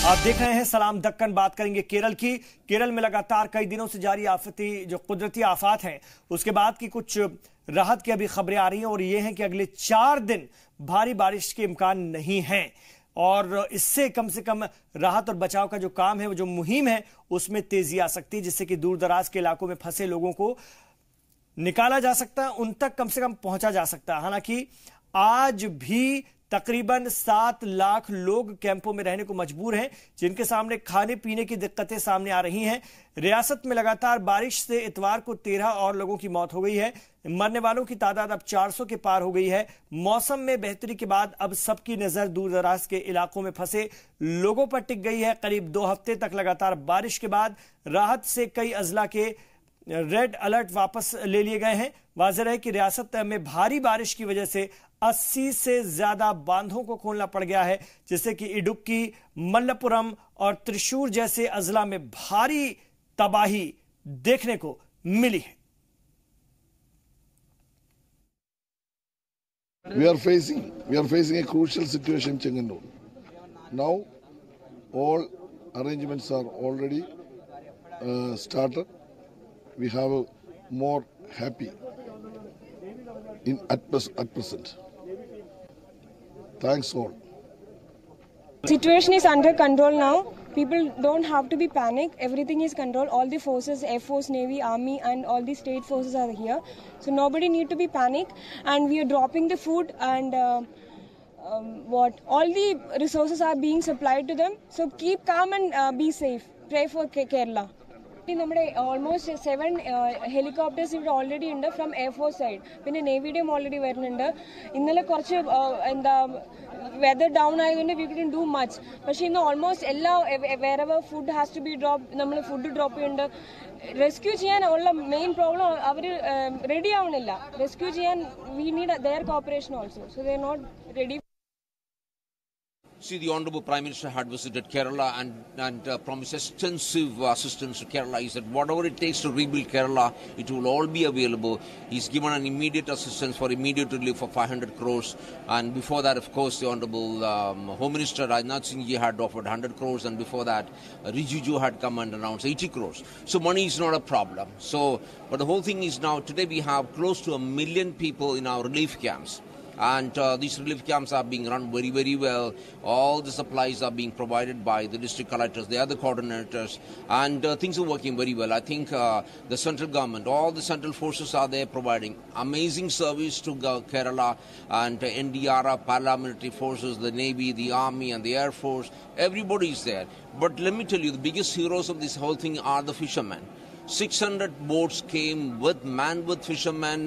आप देख रहे हैं सलाम दक्कन। बात करेंगे केरल की। केरल में लगातार कई दिनों से जारी आफती जो कुदरती आफात हैं उसके बाद की कुछ राहत की अभी खबरें आ रही हैं और ये हैं कि अगले 4 दिन भारी बारिश के इम्कान नहीं हैं और इससे कम से कम राहत और बचाव का जो काम है, वो जो मुहिम है, उसमें तेजी आ सकती है, जिससे कि दूर दराज के इलाकों में फंसे लोगों को निकाला जा सकता है, उन तक कम से कम पहुंचा जा सकता है। हालांकि आज भी तकरीबन 7 लाख लोग कैंपों में रहने को मजबूर हैं, जिनके सामने खाने पीने की दिक्कतें सामने आ रही हैं। रियासत में लगातार बारिश से इतवार को 13 और लोगों की मौत हो गई है। मरने वालों की तादाद अब 400 के पार हो गई है। मौसम में बेहतरी के बाद अब सबकी नजर दूर दराज के इलाकों में फंसे लोगों पर टिक गई है। करीब 2 हफ्ते तक लगातार बारिश के बाद राहत से कई अजला के रेड अलर्ट वापस ले लिए गए हैं। वाज़ेह है कि रियासत में भारी बारिश की वजह से 80 से ज्यादा बांधों को खोलना पड़ गया है, जिससे कि इडुक्की, मल्लपुरम और त्रिशूर जैसे अजला में भारी तबाही देखने को मिली है। We are facing a crucial situation in Chenganur. Now, all arrangements are already started. We have a more happy at present. Thanks all. Situation is under control now. People don't have to be panicked. Everything is controlled. All the forces, Air Force, Navy, Army and all the state forces are here. So nobody need to be panicked. And we are dropping the food and all the resources are being supplied to them. So keep calm and be safe. Pray for Kerala. നമ്മുടെ almost 7 helicopters ഇവിടെ already ഉണ്ട് from air force side. പിന്നെ നേവിയുടെയും already വരുന്നുണ്ട്. ഇന്നലെ കുറച്ച് weather down ആയതുകൊണ്ട് we couldn't do much. പക്ഷേ ഇന്ന് ഓൾമോസ്റ്റ് എല്ലാ wherever food has to be drop, നമ്മൾ ഫുഡ് ഡ്രോപ്പ് ചെയ്യുന്നുണ്ട്. റെസ്ക്യൂ ചെയ്യാൻ ഉള്ള മെയിൻ പ്രോബ്ലം അവർ റെഡി ആവണില്ല. റെസ്ക്യൂ ചെയ്യാൻ we need their cooperation also. So they are not ready. See, the Honourable Prime Minister had visited Kerala and promised extensive assistance to Kerala. He said whatever it takes to rebuild Kerala, it will all be available. He's given an immediate assistance for immediate relief for 500 crores. And before that, of course, the Honourable Home Minister Rajnath Singh Ji had offered 100 crores. And before that, Rijiju had come and announced 80 crores. So money is not a problem. But the whole thing is now, today we have close to 1 million people in our relief camps. And these relief camps are being run very, very well. All the supplies are being provided by the district collectors, the other coordinators, and things are working very well. I think the central government, all the central forces are there providing amazing service to Kerala, and NDRF, paramilitary forces, the Navy, the Army and the Air Force, everybody is there. But let me tell you, the biggest heroes of this whole thing are the fishermen. 600 boats came manned with fishermen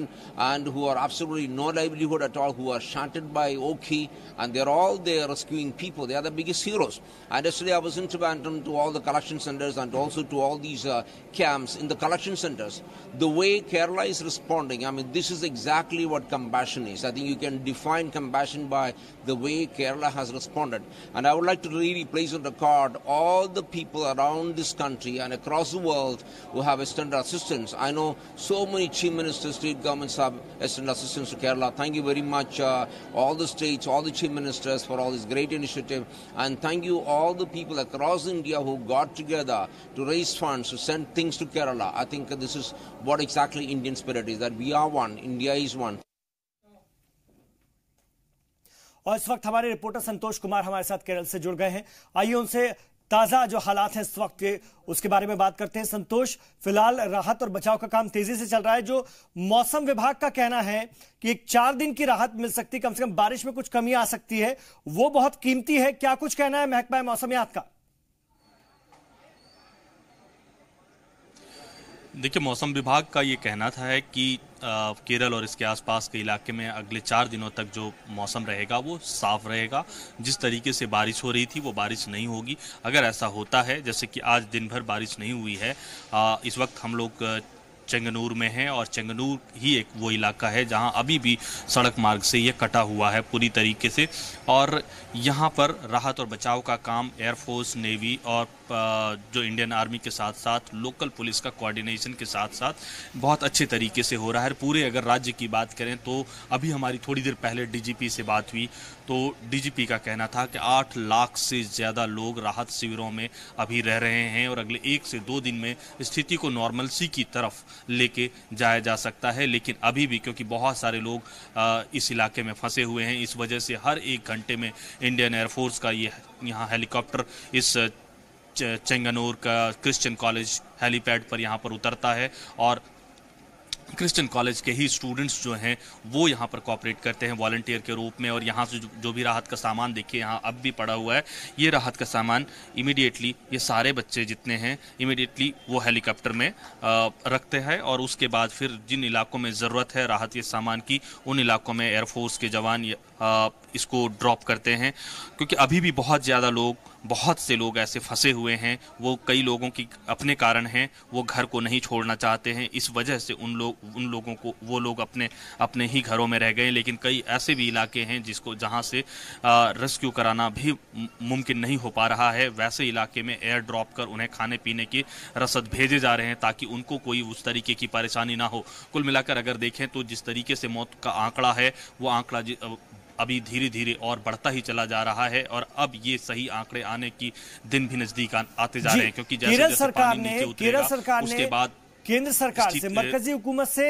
and who are absolutely no livelihood at all, who are shattered by Oki, and they're all there rescuing people. They are the biggest heroes. And yesterday I was in Trivandrum to all the collection centers and also to all these camps in the collection centers. The way Kerala is responding, I mean, this is exactly what compassion is. I think you can define compassion by the way Kerala has responded. And I would like to really place on record all the people around this country and across the world who have extended assistance. I know so many chief ministers, state governments have extended assistance to Kerala. Thank you very much, all the states, all the chief ministers for all this great initiative. And thank you all the people across India who got together to raise funds, to send things to Kerala. I think this is what exactly Indian spirit is, that we are one, India is one. और इस वक्त हमारे reporter Santosh Kumar हमारे साथ केरल से जुड़ गए हैं। आइए उनसे ताजा जो हालात हैं इस वक्त के उसके बारे में बात करते हैं। संतोष, फिलहाल राहत और बचाव का काम तेजी से चल रहा है। जो मौसम विभाग का कहना है कि 4 दिन की राहत मिल सकती, कम से कम बारिश में कुछ कमी आ सकती है, वो बहुत कीमती है। क्या कुछ कहना है महकमा मौसमियात का? देखिए, मौसम विभाग का ये कहना था है कि केरल और इसके आसपास के इलाके में अगले 4 दिनों तक जो मौसम रहेगा वो साफ रहेगा। जिस तरीके से बारिश हो रही थी वो बारिश नहीं होगी। अगर ऐसा होता है, जैसे कि आज दिन भर बारिश नहीं हुई है, इस वक्त हम लोग चेंगनूर में है और चेंगनूर ही एक वो इलाका है जहां अभी भी सड़क मार्ग से ये कटा हुआ है पूरी तरीके से। और यहां पर राहत और बचाव का काम एयरफोर्स, नेवी और जो इंडियन आर्मी के साथ साथ लोकल पुलिस का कोऑर्डिनेशन के साथ साथ बहुत अच्छे तरीके से हो रहा है। पूरे अगर राज्य की बात करें तो अभी हमारी थोड़ी देर पहले डीजीपी से बात हुई तो डीजीपी का कहना था कि 8 लाख से ज़्यादा लोग राहत शिविरों में अभी रह रहे हैं और अगले 1 से 2 दिन में स्थिति को नॉर्मलसी की तरफ लेके जाया जा सकता है। लेकिन अभी भी क्योंकि बहुत सारे लोग इस इलाके में फंसे हुए हैं, इस वजह से हर 1 घंटे में इंडियन एयरफोर्स का ये यहाँ हेलीकॉप्टर इस चेंगनूर का क्रिश्चियन कॉलेज हेलीपैड पर यहाँ पर उतरता है और क्रिश्चियन कॉलेज के ही स्टूडेंट्स जो हैं वो यहाँ पर कोऑपरेट करते हैं वॉलंटियर के रूप में। और यहाँ से जो भी राहत का सामान देखिए यहाँ अब भी पड़ा हुआ है, ये राहत का सामान इमीडिएटली ये सारे बच्चे जितने हैं इमीडिएटली वो हेलीकॉप्टर में रखते हैं और उसके बाद फिर जिन इलाकों में ज़रूरत है राहत के सामान की उन इलाकों में एयरफोर्स के जवान इसको ड्रॉप करते हैं। क्योंकि अभी भी बहुत से लोग ऐसे फंसे हुए हैं, वो कई लोगों की अपने कारण हैं, वो घर को नहीं छोड़ना चाहते हैं, इस वजह से उन लोगों को वो लोग अपने ही घरों में रह गए। लेकिन कई ऐसे भी इलाके हैं जहां से रेस्क्यू कराना भी मुमकिन नहीं हो पा रहा है। वैसे इलाके में एयर ड्रॉप कर उन्हें खाने पीने की रसद भेजे जा रहे हैं ताकि उनको कोई उस तरीके की परेशानी ना हो। कुल मिलाकर अगर देखें तो जिस तरीके से मौत का आंकड़ा है वो आंकड़ा अभी धीरे धीरे और बढ़ता ही चला जा रहा है और अब ये सही आंकड़े आने की दिन भी नजदीक आते जा रहे हैं। क्योंकि केरल सरकार ने उसके बाद केंद्र सरकार से मरकजी हुकूमत से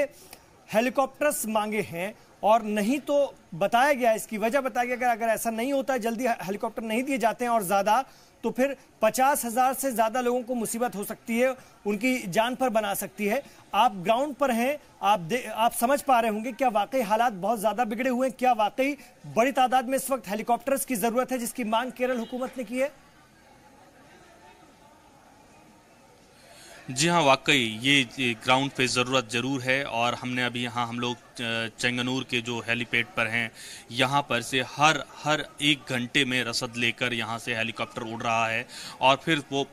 हेलीकॉप्टर्स मांगे हैं और नहीं तो बताया गया, इसकी वजह बताया गया अगर ऐसा नहीं होता है, जल्दी हेलीकॉप्टर नहीं दिए जाते हैं और ज्यादा तो फिर 50,000 से ज्यादा लोगों को मुसीबत हो सकती है, उनकी जान पर बना सकती है। आप ग्राउंड पर हैं, आप समझ पा रहे होंगे क्या वाकई हालात बहुत ज्यादा बिगड़े हुए हैं, क्या वाकई बड़ी तादाद में इस वक्त हेलीकॉप्टर्स की जरूरत है जिसकी मांग केरल हुकूमत ने की है? जी हाँ, वाकई ये ग्राउंड पे ज़रूरत ज़रूर है और हमने अभी यहाँ हम लोग चेंगनूर के जो हेलीपैड पर हैं यहाँ पर से हर 1 घंटे में रसद लेकर यहाँ से हेलीकॉप्टर उड़ रहा है और फिर वो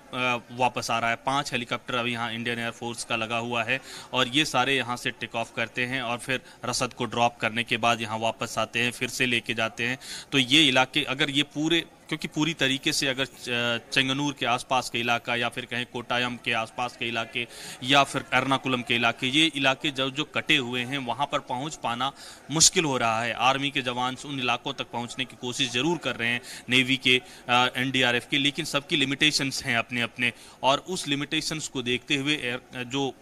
वापस आ रहा है। 5 हेलीकॉप्टर अभी यहाँ इंडियन एयरफोर्स का लगा हुआ है और ये सारे यहाँ से टेक ऑफ करते हैं और फिर रसद को ड्रॉप करने के बाद यहाँ वापस आते हैं, फिर से लेके जाते हैं। तो ये इलाके अगर ये क्योंकि पूरी तरीके से अगर चेंगनूर के आसपास के इलाका या फिर कहें कोटायम के आसपास के इलाके या फिर एर्नाकुलम के इलाके, ये इलाके जो कटे हुए हैं वहां पर पहुंच पाना मुश्किल हो रहा है। आर्मी के जवान उन इलाकों तक पहुंचने की कोशिश जरूर कर रहे हैं, नेवी के, एनडीआरएफ के, लेकिन सबकी लिमिटेशंस हैं अपने अपने और उस लिमिटेशंस को देखते हुए जो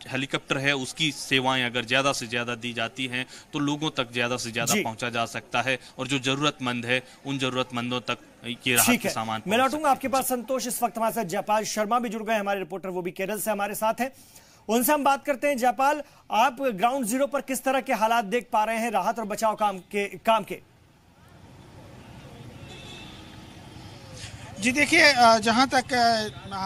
हेलीकॉप्टर है उसकी सेवाएं अगर ज्यादा से ज्यादा दी जाती हैं तो लोगों तक ज्यादा से ज्यादा पहुंचा जा सकता है और जो जरूरतमंद है उन जरूरतमंदों तक ये राहत के सामान मैं लौटूंगा आपके पास। संतोष, इस वक्त हमारे साथ जयपाल शर्मा भी जुड़ गए, हमारे रिपोर्टर, वो भी केरल से हमारे साथ हैं, उनसे हम बात करते हैं। जयपाल, आप ग्राउंड जीरो पर किस तरह के हालात देख पा रहे हैं राहत और बचाव काम के? जी देखिए, जहां तक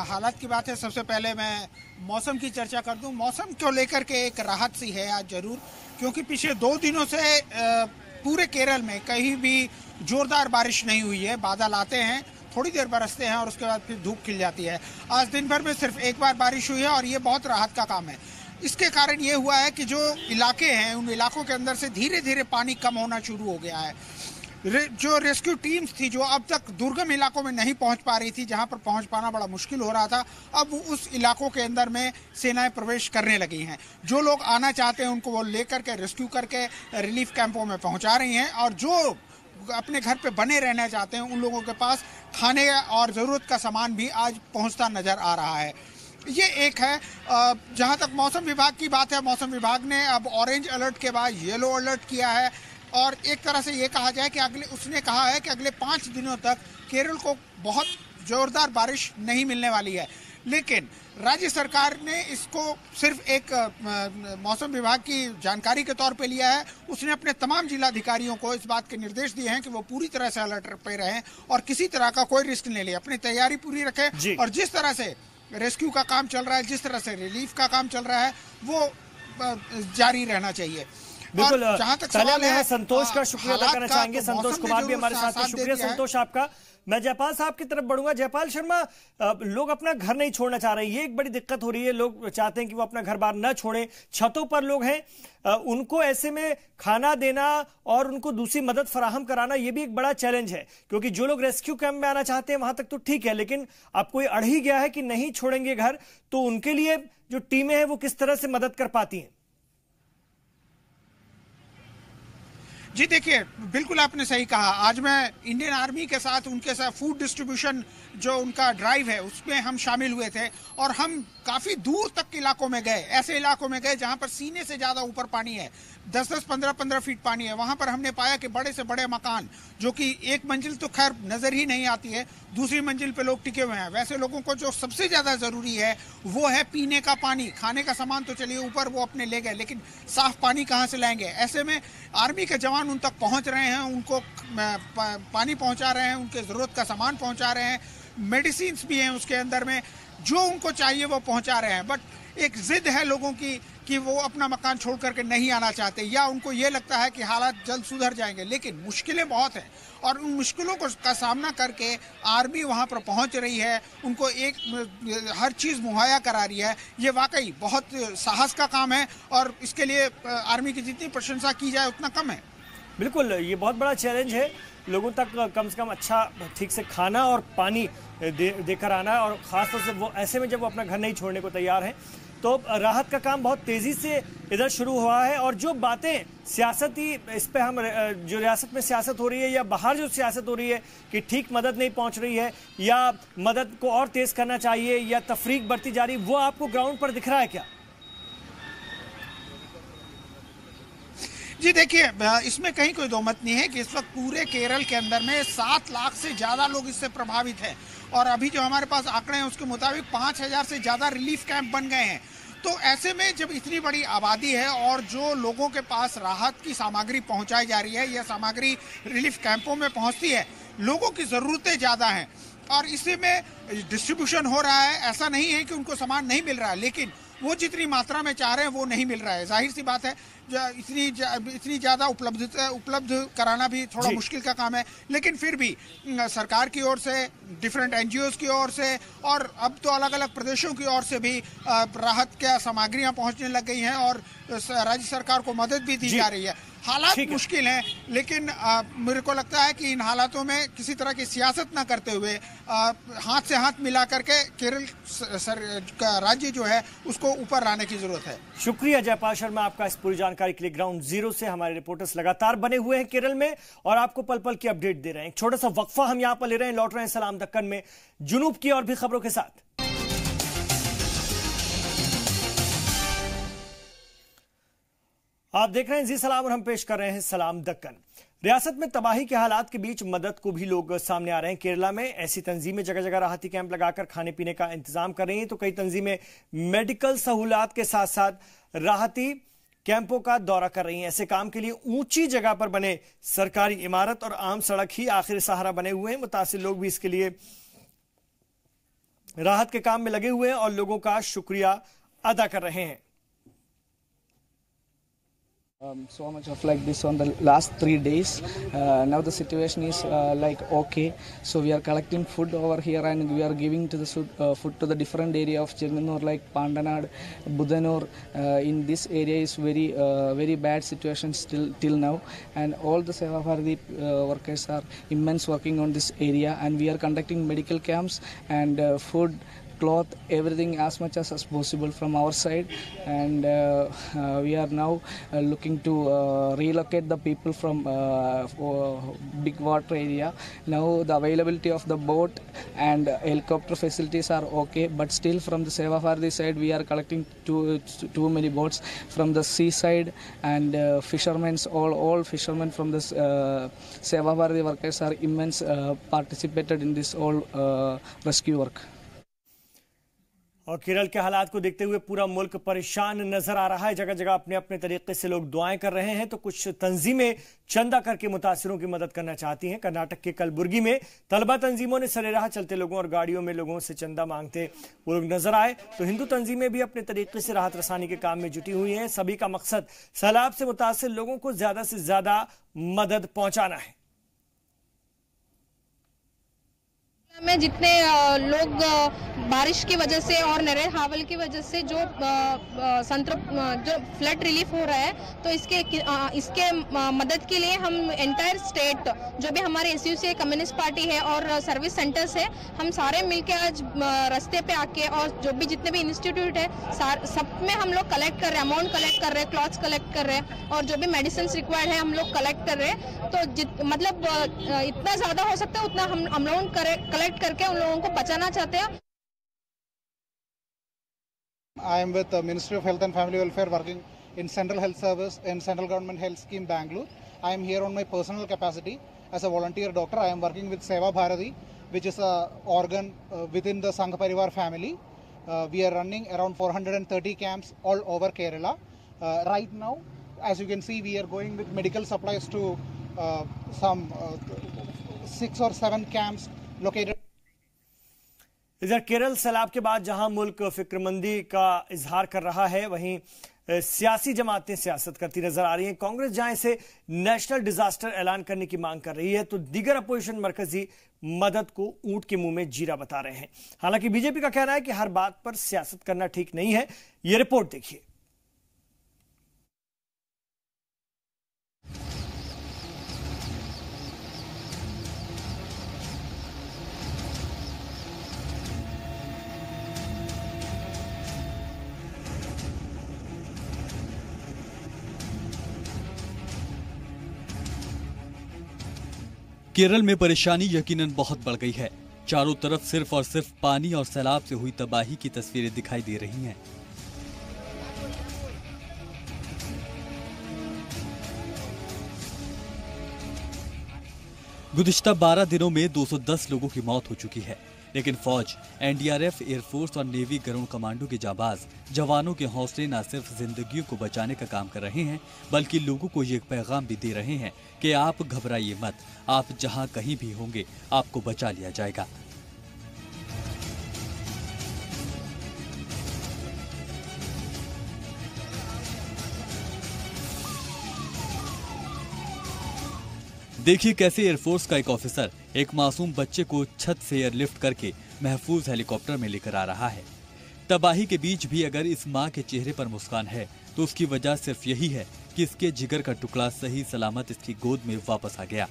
हालात की बात है, सबसे पहले मैं मौसम की चर्चा कर दूं। मौसम को लेकर के एक राहत सी है आज जरूर, क्योंकि पिछले 2 दिनों से पूरे केरल में कहीं भी जोरदार बारिश नहीं हुई है। बादल आते हैं, थोड़ी देर बरसते हैं और उसके बाद फिर धूप खिल जाती है। आज दिन भर में सिर्फ 1 बार बारिश हुई है और ये बहुत राहत का काम है। इसके कारण ये हुआ है कि जो इलाके हैं उन इलाकों के अंदर से धीरे धीरे पानी कम होना शुरू हो गया है। जो रेस्क्यू टीम्स थी जो अब तक दुर्गम इलाकों में नहीं पहुंच पा रही थी, जहां पर पहुंच पाना बड़ा मुश्किल हो रहा था, अब उस इलाकों के अंदर में सेनाएं प्रवेश करने लगी हैं। जो लोग आना चाहते हैं उनको वो लेकर के रेस्क्यू करके रिलीफ कैंपों में पहुंचा रही हैं और जो अपने घर पे बने रहना चाहते हैं उन लोगों के पास खाने और ज़रूरत का सामान भी आज पहुंचता नजर आ रहा है। ये एक है। जहां तक मौसम विभाग की बात है, मौसम विभाग ने अब ऑरेंज अलर्ट के बाद येलो अलर्ट किया है और एक तरह से ये कहा जाए कि उसने कहा है कि अगले 5 दिनों तक केरल को बहुत जोरदार बारिश नहीं मिलने वाली है। लेकिन राज्य सरकार ने इसको सिर्फ एक मौसम विभाग की जानकारी के तौर पे लिया है। उसने अपने तमाम जिलाधिकारियों को इस बात के निर्देश दिए हैं कि वो पूरी तरह से अलर्ट पे रहें और किसी तरह का कोई रिस्क नहीं ले, अपनी तैयारी पूरी रखें और जिस तरह से रेस्क्यू का काम चल रहा है, जिस तरह से रिलीफ का काम चल रहा है, वो जारी रहना चाहिए। बिल्कुल, पहले मैं संतोष का शुक्रिया अदा करना चाहेंगे। संतोष कुमार भी हमारे साथ हैं, शुक्रिया संतोष आपका। मैं जयपाल साहब की तरफ बढ़ूंगा। जयपाल शर्मा, लोग अपना घर नहीं छोड़ना चाह रहे हैं, ये एक बड़ी दिक्कत हो रही है। लोग चाहते हैं कि वो अपना घर बार न छोड़ें, छतों पर लोग हैं, उनको ऐसे में खाना देना और उनको दूसरी मदद फराहम कराना ये भी एक बड़ा चैलेंज है, क्योंकि जो लोग रेस्क्यू कैंप में आना चाहते हैं वहां तक तो ठीक है, लेकिन अब कोई अड़ ही गया है कि नहीं छोड़ेंगे घर, तो उनके लिए जो टीमें हैं वो किस तरह से मदद कर पाती हैं? जी देखिए, बिल्कुल आपने सही कहा। आज मैं इंडियन आर्मी के साथ उनके साथ फूड डिस्ट्रीब्यूशन जो उनका ड्राइव है उसमें हम शामिल हुए थे और हम काफ़ी दूर तक इलाकों में गए, ऐसे इलाकों में गए जहां पर सीने से ज़्यादा ऊपर पानी है, 10-10, 15-15 फीट पानी है। वहां पर हमने पाया कि बड़े से बड़े मकान, जो कि एक मंजिल तो खैर नज़र ही नहीं आती है, दूसरी मंजिल पे लोग टिके हुए हैं। वैसे लोगों को जो सबसे ज़्यादा ज़रूरी है वो है पीने का पानी। खाने का सामान तो चलिए ऊपर वो अपने ले गए, लेकिन साफ पानी कहाँ से लाएंगे? ऐसे में आर्मी के जवान उन तक पहुँच रहे हैं, उनको पानी पहुँचा रहे हैं, उनके ज़रूरत का सामान पहुँचा रहे हैं, मेडिसिन भी हैं उसके अंदर में, जो उनको चाहिए वो पहुँचा रहे हैं। बट एक जिद है लोगों की कि वो अपना मकान छोड़ करके नहीं आना चाहते, या उनको ये लगता है कि हालात जल्द सुधर जाएंगे। लेकिन मुश्किलें बहुत हैं और उन मुश्किलों का सामना करके आर्मी वहाँ पर पहुँच रही है, उनको हर चीज़ मुहैया करा रही है। ये वाकई बहुत साहस का काम है और इसके लिए आर्मी की जितनी प्रशंसा की जाए उतना कम है। बिल्कुल, ये बहुत बड़ा चैलेंज है, लोगों तक कम से कम अच्छा ठीक से खाना और पानी देकर आना, और ख़ासतौर से वो ऐसे में जब वो अपना घर नहीं छोड़ने को तैयार हैं। तो राहत का काम बहुत तेज़ी से इधर शुरू हुआ है। और जो बातें सियासती, इस पे हम जो रियासत में सियासत हो रही है या बाहर जो सियासत हो रही है कि ठीक मदद नहीं पहुंच रही है या मदद को और तेज़ करना चाहिए या तफरीक बढ़ती जा रही, वो आपको ग्राउंड पर दिख रहा है क्या? जी देखिए, इसमें कहीं कोई दो मत नहीं है कि इस वक्त पूरे केरल के अंदर में 7 लाख से ज़्यादा लोग इससे प्रभावित हैं और अभी जो हमारे पास आंकड़े हैं उसके मुताबिक 5,000 से ज़्यादा रिलीफ कैंप बन गए हैं। तो ऐसे में जब इतनी बड़ी आबादी है और जो लोगों के पास राहत की सामग्री पहुंचाई जा रही है, यह सामग्री रिलीफ कैंपों में पहुंचती है, लोगों की ज़रूरतें ज़्यादा हैं और इसी में डिस्ट्रीब्यूशन हो रहा है। ऐसा नहीं है कि उनको सामान नहीं मिल रहा है, लेकिन वो जितनी मात्रा में चाह रहे हैं वो नहीं मिल रहा है। जाहिर सी बात है, इतनी ज़्यादा उपलब्ध कराना भी थोड़ा मुश्किल का काम है, लेकिन फिर भी सरकार की ओर से, डिफरेंट एनजीओज की ओर से और अब तो अलग अलग प्रदेशों की ओर से भी राहत की सामग्रियां पहुंचने लग गई हैं और राज्य सरकार को मदद भी दी जा रही है। हालात मुश्किल हैं, लेकिन मेरे को लगता है कि इन हालातों में किसी तरह की सियासत ना करते हुए हाथ से हाथ मिला करके केरल का राज्य जो है उसको ऊपर लाने की जरूरत है। शुक्रिया जयपाल शर्मा आपका इस पूरी जानकारी के लिए। ग्राउंड जीरो से हमारे रिपोर्टर्स लगातार बने हुए हैं केरल में और आपको पल पल की अपडेट दे रहे हैं। एक छोटा सा वक्फा हम यहां पर ले रहे हैं, लौट रहे हैं सलाम दक्कन में जुनूब की और भी खबरों के साथ। आप देख रहे हैं जी सलाम और हम पेश कर रहे हैं सलाम दक्कन। रियासत में तबाही के हालात के बीच मदद को भी लोग सामने आ रहे हैं। केरला में ऐसी तंजीमें जगह जगह राहती कैंप लगाकर खाने पीने का इंतजाम कर रही हैं, तो कई तंजीमें मेडिकल सहूलत के साथ साथ राहती कैंपों का दौरा कर रही हैं। ऐसे काम के लिए ऊंची जगह पर बने सरकारी इमारत और आम सड़क ही आखिर सहारा बने हुए हैं। मुतासिर लोग भी इसके लिए राहत के काम में लगे हुए हैं और लोगों का शुक्रिया अदा कर रहे हैं। So much of like this on the last 3 days. Now the situation is like okay. So we are collecting food over here and we are giving to the food to the different area of Chenganur like Pandanad, Budanur. In this area is very bad situation still till now, and all the Seva Bharati workers are immense working on this area, and we are conducting medical camps and food, cloth, everything as much as possible from our side, and we are now looking to relocate the people from big water area. Now the availability of the boat and helicopter facilities are okay, but still from the Seva Bharati side we are collecting too many boats from the seaside, and fishermen, all fishermen from the Seva Bharati workers are immense participated in this all rescue work. और केरल के हालात को देखते हुए पूरा मुल्क परेशान नजर आ रहा है। जगह जगह अपने अपने तरीके से लोग दुआएं कर रहे हैं, तो कुछ तंजीमें चंदा करके मुतासिरों की मदद करना चाहती हैं। कर्नाटक के कलबुर्गी में तलबा तंजीमों ने सरेराह चलते लोगों और गाड़ियों में लोगों से चंदा मांगते वो लोग नजर आए, तो हिंदू तंजीमें भी अपने तरीके से राहत रसानी के काम में जुटी हुई हैं। सभी का मकसद सैलाब से मुतासिर लोगों को ज्यादा से ज्यादा मदद पहुंचाना है। में जितने लोग बारिश की वजह से और नरेल हावल की वजह से जो फ्लड रिलीफ हो रहा है, तो इसके मदद के लिए हम एंटायर स्टेट जो भी हमारे एसयूसी कम्युनिस्ट पार्टी है और सर्विस सेंटर्स है, हम सारे मिलके आज रास्ते पे आके और जो भी जितने भी इंस्टीट्यूट है सब में हम लोग कलेक्ट कर रहे हैं, अमाउंट कलेक्ट कर रहे हैं, क्लॉथ्स कलेक्ट कर रहे हैं और जो भी मेडिसिन रिक्वायर्ड है हम लोग कलेक्ट कर रहे हैं। तो मतलब इतना ज़्यादा हो सकता है उतना हम अमाउंट कलेक्ट करके उन लोगों को बचाना चाहते हैं। I am with the Ministry of Health and Family Welfare, working in Central Health Service and Central Government Health Scheme, Bangalore. I am here on my personal capacity as a volunteer doctor. I am working with Seva Bharati, which is a organ within the Sangha Parivar family. We are running around 430 camps all over Kerala. Right now, as you can see, we are going with medical supplies to some 6 or 7 camps located. इधर केरल सैलाब के बाद जहां मुल्क फिक्रमंदी का इजहार कर रहा है, वहीं सियासी जमातें सियासत करती नजर आ रही हैं। कांग्रेस जहां इसे नेशनल डिजास्टर ऐलान करने की मांग कर रही है, तो दीगर अपोजिशन मरकजी मदद को ऊंट के मुंह में जीरा बता रहे हैं। हालांकि बीजेपी का कहना है कि हर बात पर सियासत करना ठीक नहीं है। यह रिपोर्ट देखिए। केरल में परेशानी यकीनन बहुत बढ़ गई है। चारों तरफ सिर्फ और सिर्फ पानी और सैलाब से हुई तबाही की तस्वीरें दिखाई दे रही हैं। गुज़िश्ता 12 दिनों में 210 लोगों की मौत हो चुकी है, लेकिन फौज, एनडीआरएफ, एयरफोर्स और नेवी गरुड़ कमांडो के जाबाज जवानों के हौसले न सिर्फ जिंदगियों को बचाने का काम कर रहे हैं, बल्कि लोगों को ये पैगाम भी दे रहे हैं कि आप घबराइए मत, आप जहां कहीं भी होंगे आपको बचा लिया जाएगा। देखिए कैसे एयरफोर्स का एक ऑफिसर एक मासूम बच्चे को छत से एयरलिफ्ट करके महफूज हेलीकॉप्टर में लेकर आ रहा है। तबाही के बीच भी अगर इस मां के चेहरे पर मुस्कान है तो उसकी वजह सिर्फ यही है कि इसके जिगर का टुकड़ा सही सलामत इसकी गोद में वापस आ गया।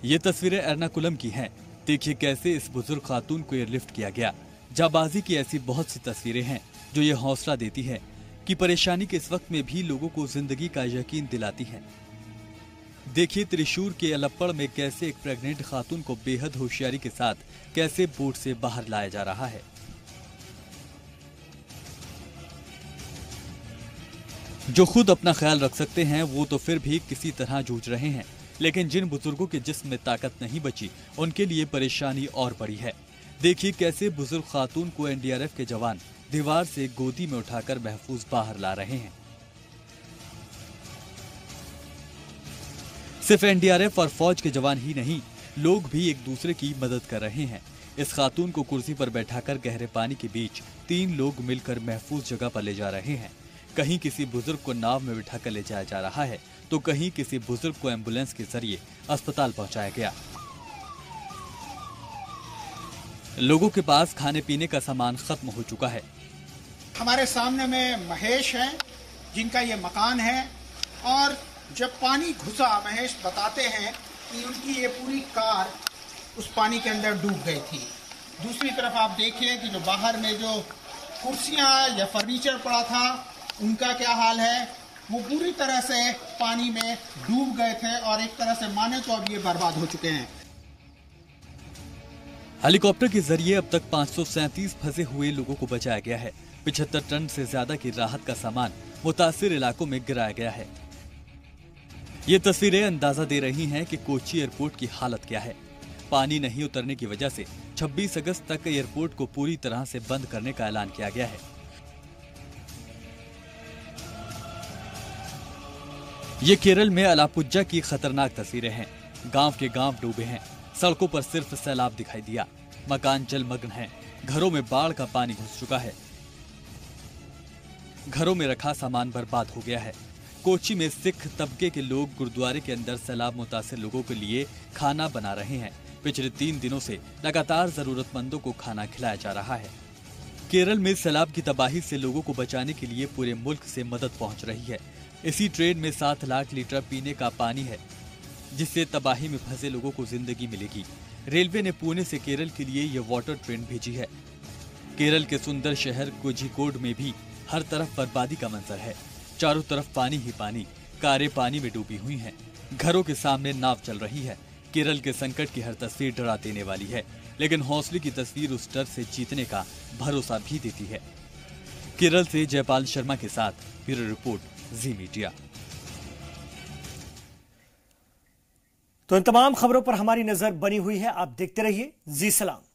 ये तस्वीरें एर्नाकुलम की हैं। देखिए कैसे इस बुजुर्ग खातून को एयरलिफ्ट किया गया। जाबाजी की ऐसी बहुत सी तस्वीरें हैं जो ये हौसला देती है कि परेशानी के इस वक्त में भी लोगों को जिंदगी का यकीन दिलाती है। देखिए त्रिशूर के अलप्पड़ में कैसे एक प्रेग्नेंट खातून को बेहद होशियारी के साथ कैसे बोट से बाहर लाया जा रहा है। जो खुद अपना ख्याल रख सकते हैं वो तो फिर भी किसी तरह जूझ रहे हैं, लेकिन जिन बुजुर्गों के जिस्म में ताकत नहीं बची उनके लिए परेशानी और बड़ी है। देखिए कैसे बुजुर्ग खातून को एनडीआरएफ के जवान दीवार से गोदी में उठाकर महफूज बाहर ला रहे हैं। सिर्फ एनडीआरएफ और फौज के जवान ही नहीं, लोग भी एक दूसरे की मदद कर रहे हैं। इस खातून को कुर्सी पर बैठाकर गहरे पानी के बीच 3 लोग मिलकर महफूज जगह पर ले जा रहे हैं। कहीं किसी बुजुर्ग को नाव में बिठाकर ले जाया जा रहा है तो कहीं किसी बुजुर्ग को एम्बुलेंस के जरिए अस्पताल पहुंचाया गया। लोगों के पास खाने पीने का सामान खत्म हो चुका है। हमारे सामने में महेश हैं जिनका ये मकान है, और जब पानी घुसा, महेश बताते हैं कि उनकी ये पूरी कार उस पानी के अंदर डूब गई थी। दूसरी तरफ आप देखिए कि जो बाहर में जो कुर्सियां या फर्नीचर पड़ा था उनका क्या हाल है, वो पूरी तरह से पानी में डूब गए थे और एक तरह से माने तो अब ये बर्बाद हो चुके हैं। हेलीकॉप्टर के जरिए अब तक 537 फंसे हुए लोगों को बचाया गया है। 75 टन से ज्यादा की राहत का सामान मुतासिर इलाकों में गिराया गया है। ये तस्वीरें अंदाजा दे रही हैं कि कोच्चि एयरपोर्ट की हालत क्या है। पानी नहीं उतरने की वजह से 26 अगस्त तक एयरपोर्ट को पूरी तरह से बंद करने का ऐलान किया गया है। ये केरल में अलापुझा की खतरनाक तस्वीरें हैं। गांव के गांव डूबे हैं, सड़कों पर सिर्फ सैलाब दिखाई दिया, मकान जलमग्न हैं, घरों में बाढ़ का पानी घुस चुका है, घरों में रखा सामान बर्बाद हो गया है। कोची में सिख तबके के लोग गुरुद्वारे के अंदर सैलाब मुतासिर लोगों के लिए खाना बना रहे हैं। पिछले 3 दिनों से लगातार जरूरतमंदों को खाना खिलाया जा रहा है। केरल में सैलाब की तबाही से लोगों को बचाने के लिए पूरे मुल्क से मदद पहुंच रही है। इसी ट्रेन में 7 लाख लीटर पीने का पानी है, जिससे तबाही में फंसे लोगों को जिंदगी मिलेगी। रेलवे ने पुणे से केरल के लिए ये वाटर ट्रेन भेजी है। केरल के सुंदर शहर कोझिकोड में भी हर तरफ बर्बादी का मंजर है। चारों तरफ पानी ही पानी, कारें पानी में डूबी हुई हैं, घरों के सामने नाव चल रही है। केरल के संकट की हर तस्वीर डरा देने वाली है, लेकिन हौसले की तस्वीर उस डर से जीतने का भरोसा भी देती है। केरल से जयपाल शर्मा के साथ ब्यूरो रिपोर्ट, जी मीडिया। तो इन तमाम खबरों पर हमारी नजर बनी हुई है। आप देखते रहिए जी सलाम।